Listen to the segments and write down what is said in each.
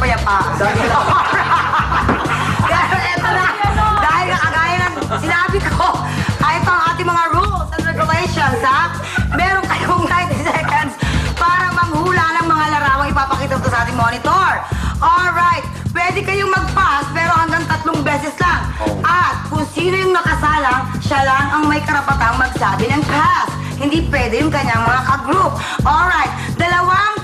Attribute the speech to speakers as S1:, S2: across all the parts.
S1: kapayapaan. Pero eto na, dahil kagaya ng sinabi ko, ito ang ating mga rules and regulations, ha? Meron kayong 90 seconds para manghula ng mga larawang ipapakita ko sa ating monitor. Alright, pwede kayong mag-pass pero hanggang 3 beses lang. At kung sino yung nakasalang, siya lang ang may karapatang magsabi ng pass. Hindi pwede yung kanyang mga ka-group. Alright, 2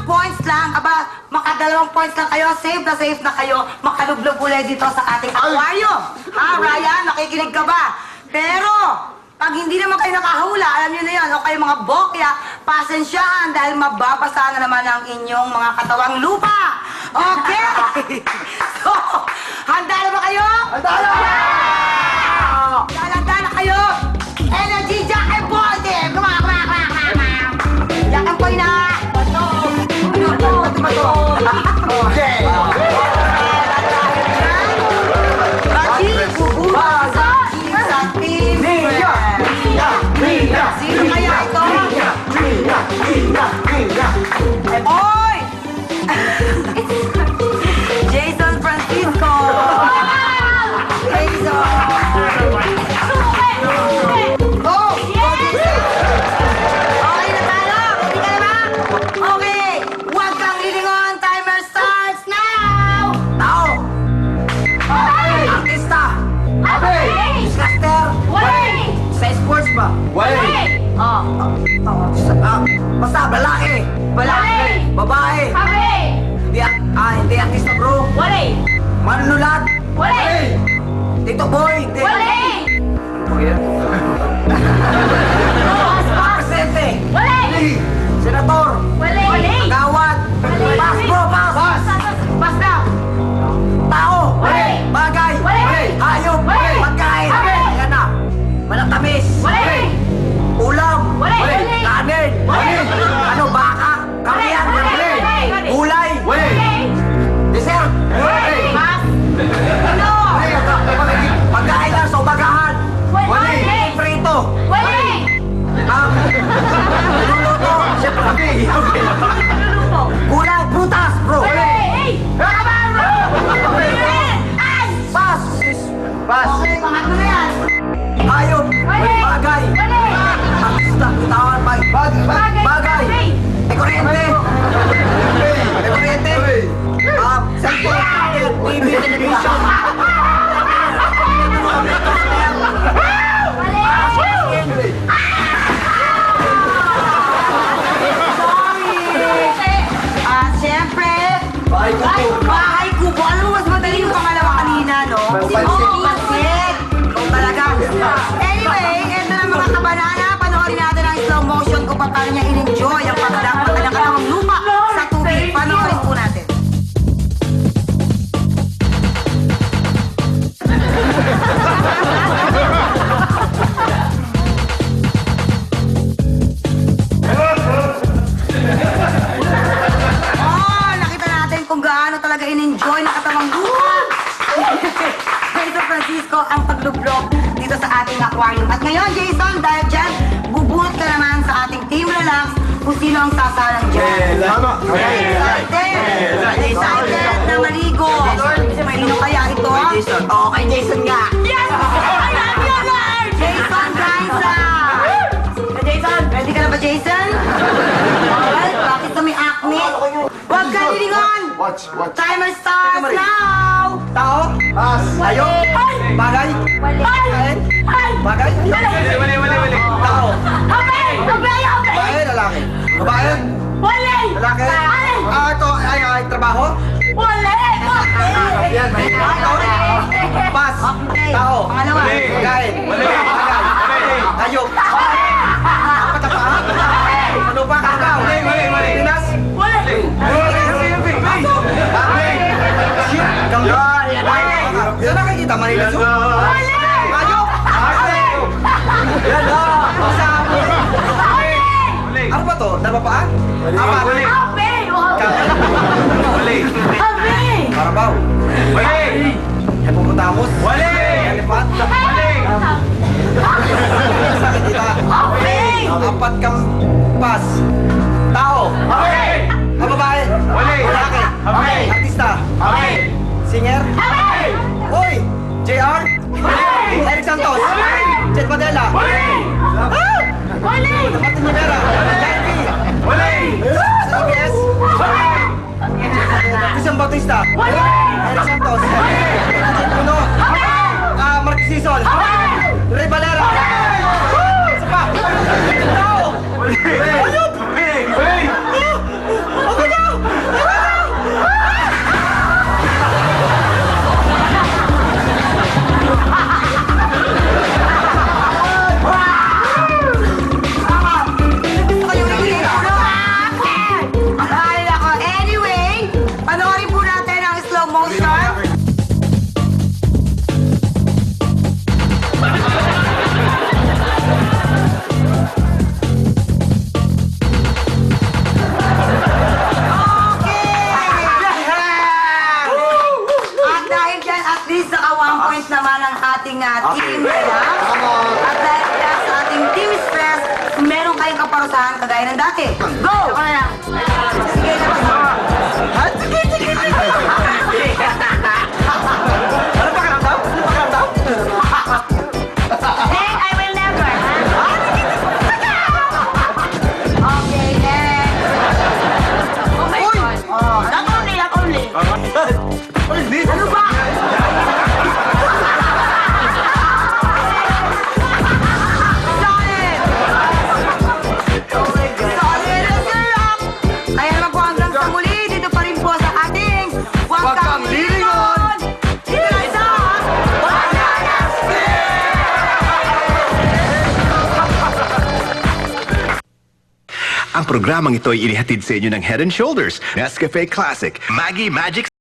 S1: points lang. Aba, maka 2 points lang kayo. Safe na kayo. Makalublob ulit dito sa ating aquarium. Ha, Ryan? Nakikinig ka ba? Pero, pag hindi naman kayo nakahula, alam nyo na yun, o kayo mga bokya, pasensyahan dahil mababasa na naman ang inyong mga katawang lupa. Okay? So, handa na ba kayo?
S2: Handa na!
S1: Handa na kayo? Energy Jack and Boy Team! Come on! Jack and Boy na! Bato!
S2: Okay!
S1: Baji! Bubuha! Sa team! Sino kaya ito? Oy! Jason Francisco! Jason! Go! Go, Jason! Okay na tayo? Ready ka na ba? Okay! Huwag kang lilingon! Timer starts now! Tao! Artista! Newscaster! Sa sports ba? Basta, lalaki! Babae! Hindi artista bro! Manunulat! Tito Boy! Ano yan? Presidente! Senator! Kagawad! Pass bro! Pass! Pass na! Tao! Bagay! Hayop! Pagkain! Ayan na! Malatamis! Ulam! Kanin! Ano? Baka! Kariyan! Gulay! Dessert! Ano? Pagkain lang sa umagahan! Prito! Niluluto! Siyempre! Gulay! Prutas! Bro! Pass! Okay, pangatlo na yan! Hayop! Bagay! Artista! Bitawan! Bagay! Kuryente! Cellphone! TV! Television! Siyempre, bahay kubo. Ano mas madali yung pangalawa kanina, no? Masit. Talaga. Anyway, ito na mga kabanana. Panoorin natin ang slow motion kung paano niya in-enjoy ang pagdampak ng katawang lupa sa tubig. Panoorin po natin. Nakita natin kung gaano talaga in-enjoy ng katawang lupa. Jason Francisco ang paglublog dito sa ating aquarium. At ngayon, Jason, dahil dyan, bubunot ka naman sa ating Team Relax kung sino ang sasalang dyan. Excited na maligo. Sino kaya ito? Okay, Jason nga. Yes! I love you, Lord! Jason Gaisa! Jason, ready ka na ba, Jason? Alright, bakit na may acne? Huwag ka lilingon!
S2: Watch.
S1: Timer starts now!
S2: Tao? Pass. Hayop? Bagay? Kain? Bagay? Tao? Babae, lalaki? Babae? Lalaki? Ito, ay, trabaho? Yan, Pass. Tao?
S1: Pangalawa.
S2: Kain? Bagay? Hayop? Patapa? Ano ba? Kagaw? Pinas? Saan nakikita? Manila Zoo? Hayop? Yan na! Ano ba to? Napapaan? Apat? Karabaw? Hippopotamus? Elephant? Sakit kita? Apat kang pass. Tao? Babae? Lalaki? Bautista.
S3: Okay.
S2: Singer.
S3: Okay.
S2: Uy! JR.
S3: Wali!
S2: Eric Santos.
S3: Wali!
S2: Jet Padilla.
S3: Wali! Wali!
S2: Martin Rivera. Larry.
S3: Wali!
S2: Sa EBS.
S3: Wali!
S2: Christian Bautista.
S3: Wali!
S2: Eric Santos. Jet Puno. Mark Sison. Ray Valera. Isa pa. No! Ayun! Okay na!
S1: Gusto ko yung nililito, no? Ay, nako. Anyway, panoorin po natin ang slow motion. At dahil dyan, at least naka 1 point naman ang ating team nila. At dahil dyan sa ating team stress, meron kayong kaparusahan kagaya ng dati. Go! Sige na.
S2: Ano pa karamdaw? Ano pa karamdaw?
S1: Then, I will never. Okay, next. Oh my God. Oh, not only, not only. Ano ba? Solid! Solid as a rock! Kaya naman po hanggang sa muli, dito pa rin po sa ating Huwag Kang Lilingon! Dito sa Banana
S4: Ang programang ito ay inihatid sa inyo ng Head & Shoulders, Nescafe Classic, Maggie Magic